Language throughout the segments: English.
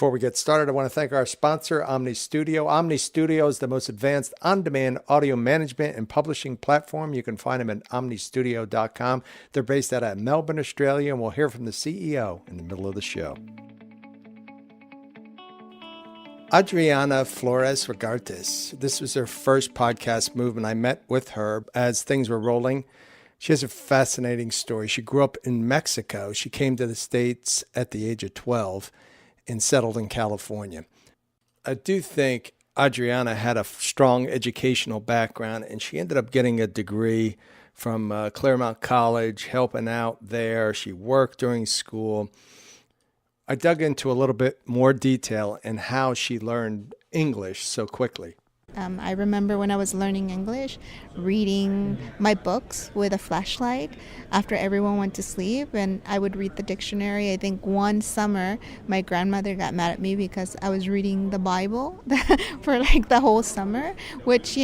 Before we get started, I want to thank our sponsor, Omni Studio. Omni Studio is the most advanced on-demand audio management and publishing platform. You can find them at omnistudio.com. They're based out of Melbourne, Australia, and we'll hear from the CEO in the middle of the show. Adriana Flores-Ragade. This was her first podcast movement. I met with her as things were rolling. She has a fascinating story. She grew up in Mexico. She came to the States at the age of 12 and settled in California. I do think Adriana had a strong educational background, and she ended up getting a degree from Claremont College, helping out there. She worked during school. I dug into a little bit more detail in how she learned English so quickly. I remember when I was learning English, reading my books with a flashlight after everyone went to sleep, and I would read the dictionary. I think one summer my grandmother got mad at me because I was reading the Bible for like the whole summer, which,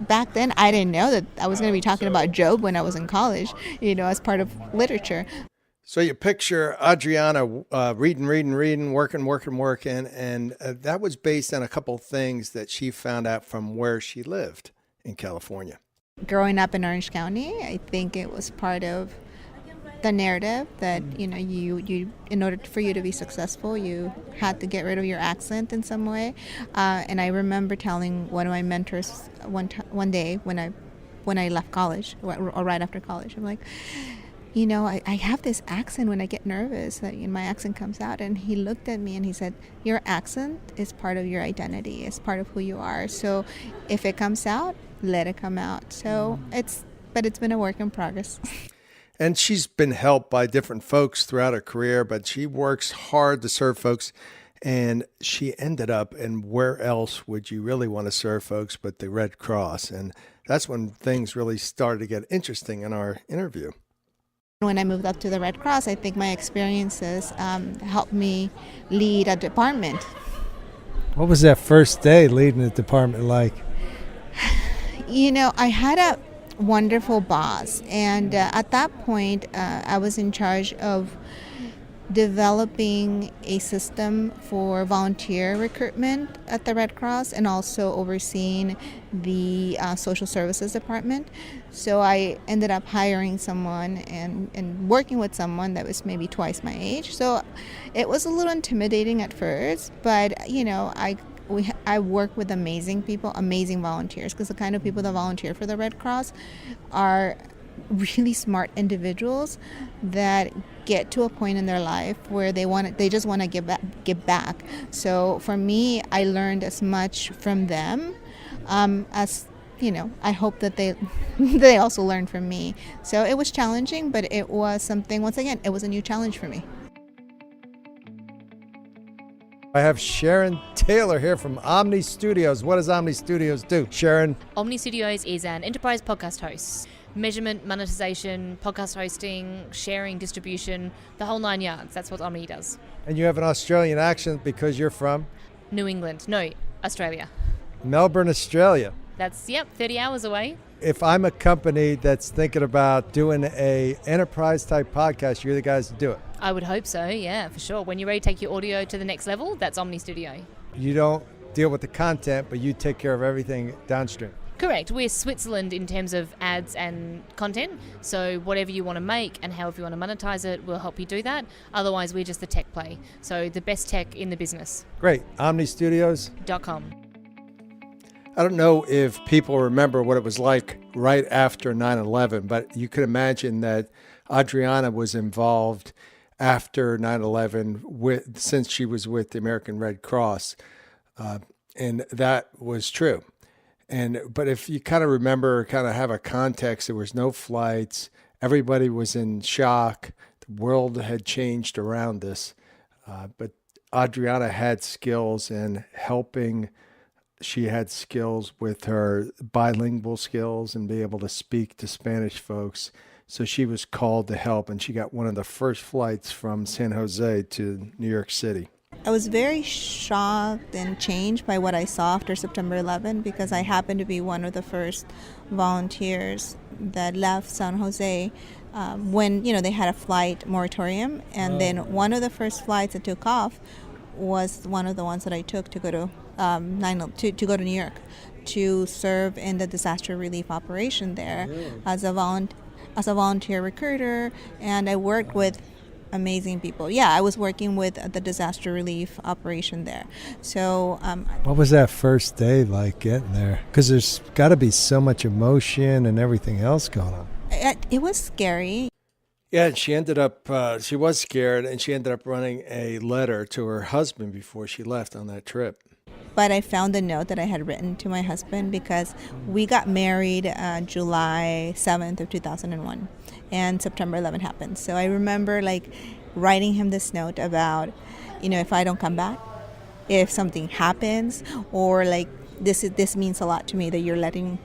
back then I didn't know that I was going to be talking about Job when I was in college, as part of literature. So you picture Adriana reading, working, and that was based on a couple of things that she found out from where she lived in California. Growing up in Orange County, I think it was part of the narrative that, you in order for you to be successful, you had to get rid of your accent in some way. And I remember telling one of my mentors one day when I left college, or right after college, I'm like, I have this accent when I get nervous, that my accent comes out. And he looked at me and he said, your accent is part of your identity. It's part of who you are. So if it comes out, let it come out. So it's been a work in progress. And she's been helped by different folks throughout her career, but she works hard to serve folks. And she ended up, and where else would you really want to serve folks but the Red Cross? And that's when things really started to get interesting in our interview. When I moved up to the Red Cross, I think my experiences helped me lead a department. What was that first day leading the department like? I had a wonderful boss, and at that point, I was in charge of developing a system for volunteer recruitment at the Red Cross and also overseeing the social services department. So I ended up hiring someone and working with someone that was maybe twice my age. So it was a little intimidating at first, but I work with amazing people, amazing volunteers, because the kind of people that volunteer for the Red Cross are really smart individuals that get to a point in their life where they just want to give back. So for me, I learned as much from them as I hope that they also learned from me. So it was challenging, but it was something. Once again, it was a new challenge for me. I have Sharon Taylor here from Omni Studios. What does Omni Studios do, Sharon? Omni Studios is an enterprise podcast host. Measurement, monetization, podcast hosting, sharing, distribution, the whole 9 yards. That's what Omni does. And you have an Australian accent because you're from? New England. No, Australia. Melbourne, Australia. That's, 30 hours away. If I'm a company that's thinking about doing a enterprise type podcast, you're the guys to do it. I would hope so, yeah, for sure. When you're ready to take your audio to the next level, that's Omni Studio. You don't deal with the content, but you take care of everything downstream. Correct. We're Switzerland in terms of ads and content. So whatever you want to make and however you want to monetize it, we'll help you do that. Otherwise, we're just the tech play. So the best tech in the business. Great. OmniStudios.com. I don't know if people remember what it was like right after 9/11, but you could imagine that Adriana was involved after 9/11 since she was with the American Red Cross. And that was true. But if you kind of remember, kind of have a context, there was no flights. Everybody was in shock. The world had changed around us. But Adriana had skills in helping. She had skills with her bilingual skills and be able to speak to Spanish folks. So she was called to help, and she got one of the first flights from San Jose to New York City. I was very shocked and changed by what I saw after September 11 because I happened to be one of the first volunteers that left San Jose when they had a flight moratorium, and then one of the first flights that took off was one of the ones that I took to go to to go to New York to serve in the disaster relief operation there as a volunteer recruiter, and I worked with amazing people. Yeah, I was working with the disaster relief operation there. So what was that first day like getting there? Because there's got to be so much emotion and everything else going on. it was scary. Yeah, and she ended up, she was scared, and she ended up running a letter to her husband before she left on that trip. But I found a note that I had written to my husband because we got married July 7th of 2001, and September 11th happened. So I remember like writing him this note about, if I don't come back, if something happens, or like this means a lot to me that you're letting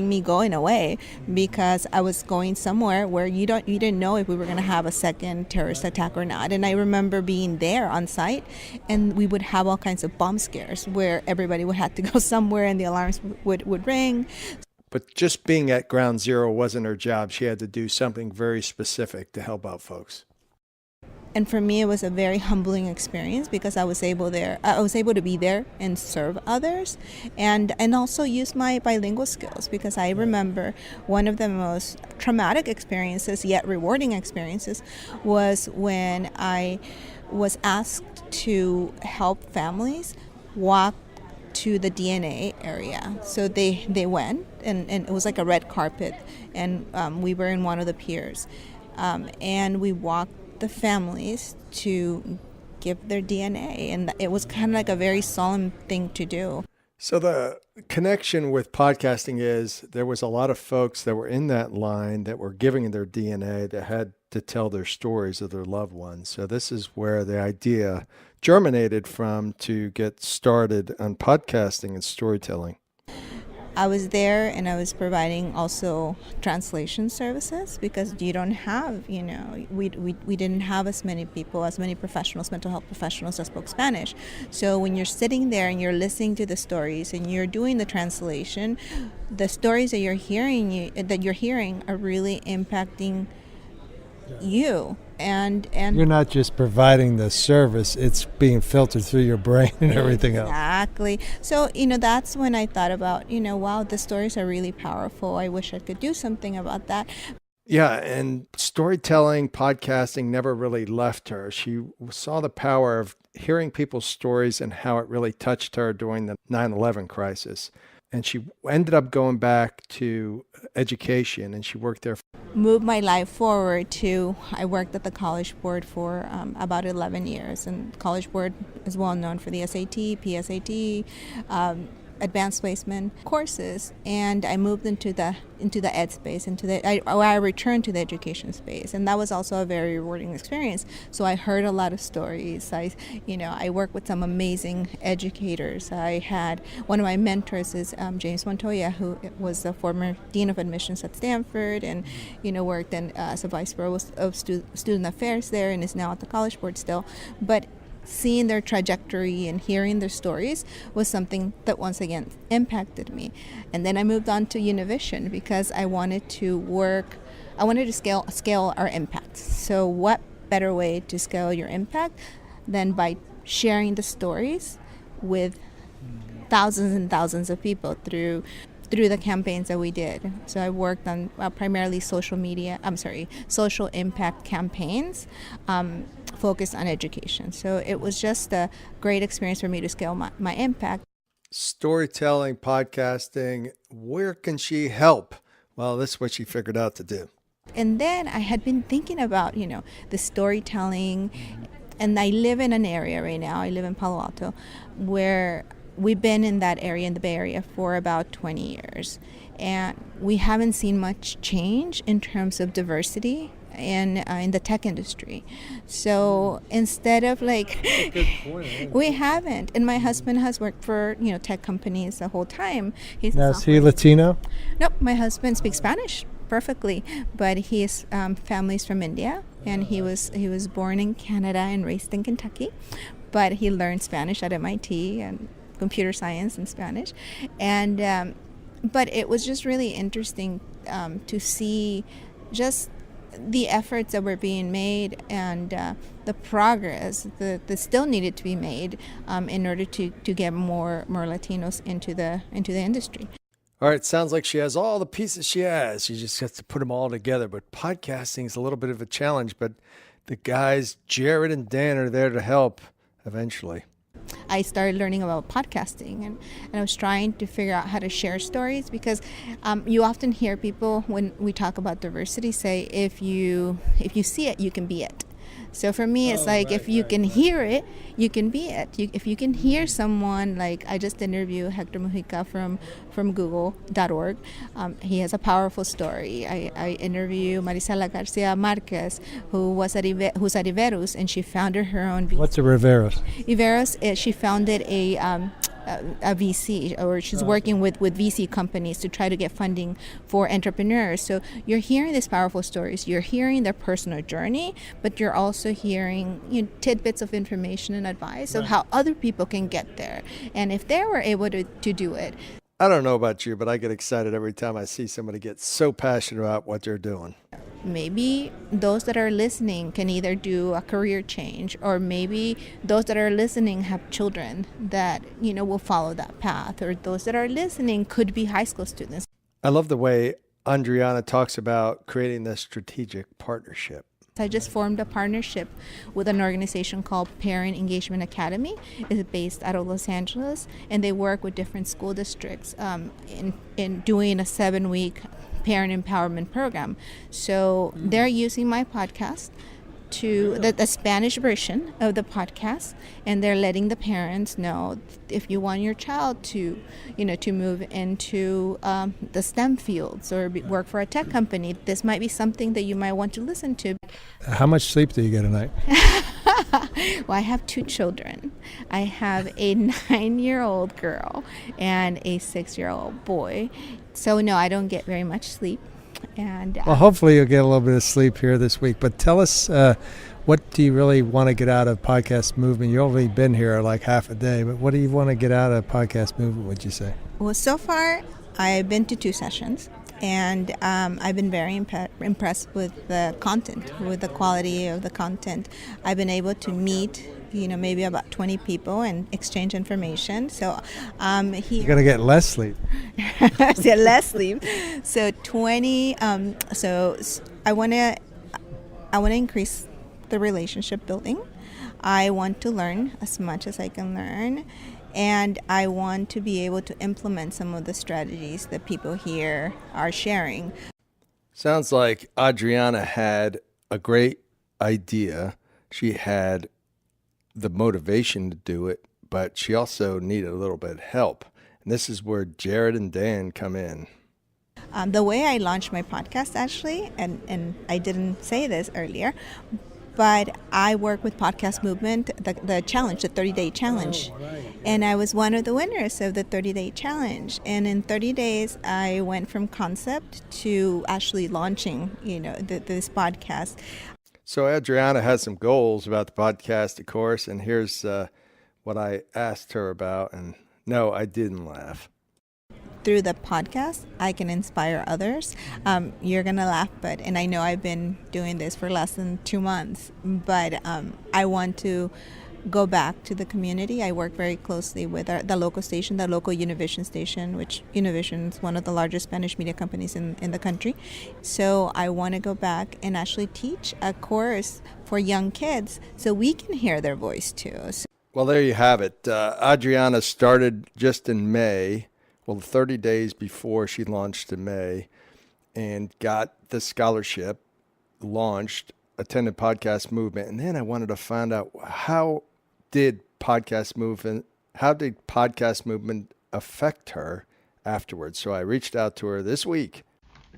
me go in a way, because I was going somewhere where you didn't know if we were going to have a second terrorist attack or not. And I remember being there on site, and we would have all kinds of bomb scares where everybody would have to go somewhere and the alarms would ring. But just being at ground zero wasn't her job. She had to do something very specific to help out folks. And for me, it was a very humbling experience because I was able to be there and serve others, and also use my bilingual skills, because I remember one of the most traumatic experiences, yet rewarding experiences, was when I was asked to help families walk to the DNA area. So they went, and it was like a red carpet, and we were in one of the piers, and we walked the families to give their DNA, and it was kind of like a very solemn thing to do. So the connection with podcasting is there was a lot of folks that were in that line that were giving their DNA that had to tell their stories of their loved ones. So this is where the idea germinated from to get started on podcasting and storytelling. I was there, and I was providing also translation services, because you don't have, we didn't have as many professionals, mental health professionals that spoke Spanish. So when you're sitting there and you're listening to the stories and you're doing the translation, the stories that you're hearing are really impacting you. And you're not just providing the service, it's being filtered through your brain and everything else. Exactly. So, that's when I thought about, wow, the stories are really powerful. I wish I could do something about that. Yeah, and storytelling, podcasting never really left her. She saw the power of hearing people's stories and how it really touched her during the 9/11 crisis. And she ended up going back to education, and she worked there. Moved my life forward to, I worked at the College Board for about 11 years. And College Board is well known for the SAT, PSAT, advanced placement courses. And I moved into the ed space, I returned to the education space. And that was also a very rewarding experience. So I heard a lot of stories. I worked with some amazing educators. I had, one of my mentors is James Montoya, who was the former Dean of Admissions at Stanford, and, worked as a Vice Provost of Student Affairs there, and is now at the College Board still. But seeing their trajectory and hearing their stories was something that once again impacted me. And then I moved on to Univision because I wanted to scale our impact. So what better way to scale your impact than by sharing the stories with thousands and thousands of people through the campaigns that we did. So I worked on primarily social impact campaigns focused on education. So it was just a great experience for me to scale my impact. Storytelling, podcasting, where can she help? Well, this is what she figured out to do. And then I had been thinking about, the storytelling, and I live in an area right now, I live in Palo Alto, where we've been in that area, in the Bay Area, for about 20 years. And we haven't seen much change in terms of diversity in the tech industry. So instead of we haven't. And my husband has worked for, tech companies the whole time. Now, is he Latino? Nope, my husband speaks Spanish perfectly, but his family's from India, and he was born in Canada and raised in Kentucky, but he learned Spanish at MIT and computer science and Spanish, and but it was just really interesting to see just the efforts that were being made and the progress that still needed to be made in order to get more Latinos into the industry. All right, sounds like she has all the pieces she has. She just has to put them all together. But podcasting is a little bit of a challenge, but the guys, Jared and Dan, are there to help eventually. I started learning about podcasting and I was trying to figure out how to share stories because you often hear people when we talk about diversity say, if you see it, you can be it. So for me, it's if you can hear it, you can be it. If you can hear someone, like I just interviewed Hector Mujica from Google.org. He has a powerful story. I interviewed Marisela Garcia Marquez, who's at Iverus, and she founded her own. What's a Riveros? Iverus, she founded a VC, or she's working with VC companies to try to get funding for entrepreneurs. So you're hearing these powerful stories, you're hearing their personal journey, but you're also hearing tidbits of information and advice of how other people can get there. And if they were able to do it. I don't know about you, but I get excited every time I see somebody get so passionate about what they're doing. Maybe those that are listening can either do a career change, or maybe those that are listening have children that, will follow that path, or those that are listening could be high school students. I love the way Adriana talks about creating this strategic partnership. I just formed a partnership with an organization called Parent Engagement Academy. It's based out of Los Angeles, and they work with different school districts in doing a 7-week parent empowerment program. So they're using my podcast to the Spanish version of the podcast, and they're letting the parents know if you want your child to move into the STEM fields or work for a tech company, this might be something that you might want to listen to. How much sleep do you get a night? Well, I have 2 children. I have a 9-year-old girl and a 6-year-old boy. So no, I don't get very much sleep. And well, hopefully you'll get a little bit of sleep here this week. But tell us, what do you really want to get out of Podcast Movement? You've only been here like half a day, but what do you want to get out of Podcast Movement, would you say? Well, so far, I've been to 2 sessions, and I've been very impressed with the content, with the quality of the content. I've been able to meet maybe about 20 people and exchange information. So you're going to get less sleep. Yeah, less sleep. So 20. So I want to increase the relationship building. I want to learn as much as I can learn. And I want to be able to implement some of the strategies that people here are sharing. Sounds like Adriana had a great idea. She had the motivation to do it, but she also needed a little bit of help. And this is where Jared and Dan come in. The way I launched my podcast, actually, and I didn't say this earlier, but I work with Podcast Movement, the challenge, the 30-day challenge. Oh, right. And I was one of the winners of the 30-day challenge. And in 30 days, I went from concept to actually launching, this podcast. So Adriana has some goals about the podcast, of course, and here's what I asked her about. And no, I didn't laugh. Through the podcast, I can inspire others. You're going to laugh, and I know I've been doing this for less than 2 months, but I want to go back to the community. I work very closely with the local station, the local Univision station, which Univision is one of the largest Spanish media companies in the country. So I want to go back and actually teach a course for young kids so we can hear their voice too. Well, there you have it. Adriana started just in May, 30 days before she launched in May, and got the scholarship, launched, attended Podcast Movement. And then I wanted to find out how did Podcast Movement affect her afterwards. So I reached out to her this week.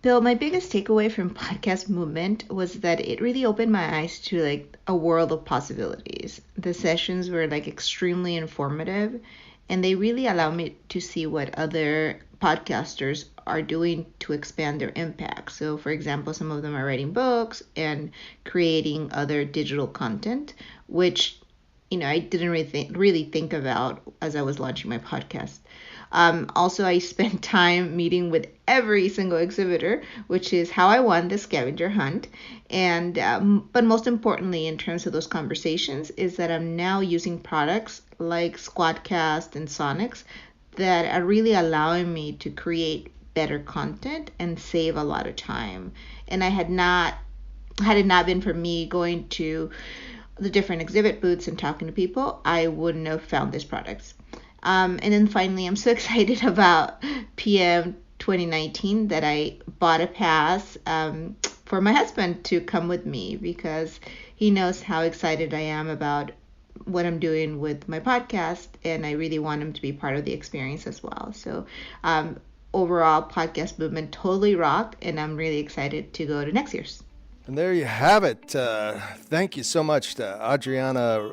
Bill, my biggest takeaway from Podcast Movement was that it really opened my eyes to a world of possibilities. The sessions were extremely informative, and they really allowed me to see what other podcasters are doing to expand their impact. So, for example, some of them are writing books and creating other digital content, which I didn't really think about as I was launching my podcast. Also, I spent time meeting with every single exhibitor, which is how I won the scavenger hunt. And but most importantly, in terms of those conversations, is that I'm now using products like Squadcast and Sonics that are really allowing me to create better content and save a lot of time. And had it not been for me going to the different exhibit booths and talking to people, I wouldn't have found these products. And then finally, I'm so excited about PM 2019 that I bought a pass for my husband to come with me, because he knows how excited I am about what I'm doing with my podcast, and I really want him to be part of the experience as well. So overall, Podcast Movement totally rocked, and I'm really excited to go to next year's. And there you have it. Thank you so much to Adriana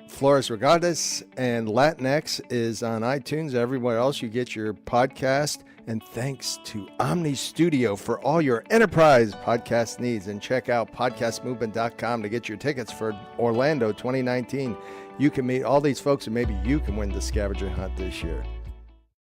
Flores-Ragade, and LatinX is on iTunes, everywhere else you get your podcast. And thanks to Omni Studio for all your enterprise podcast needs. And check out podcastmovement.com to get your tickets for Orlando 2019. You can meet all these folks, and maybe you can win the scavenger hunt this year.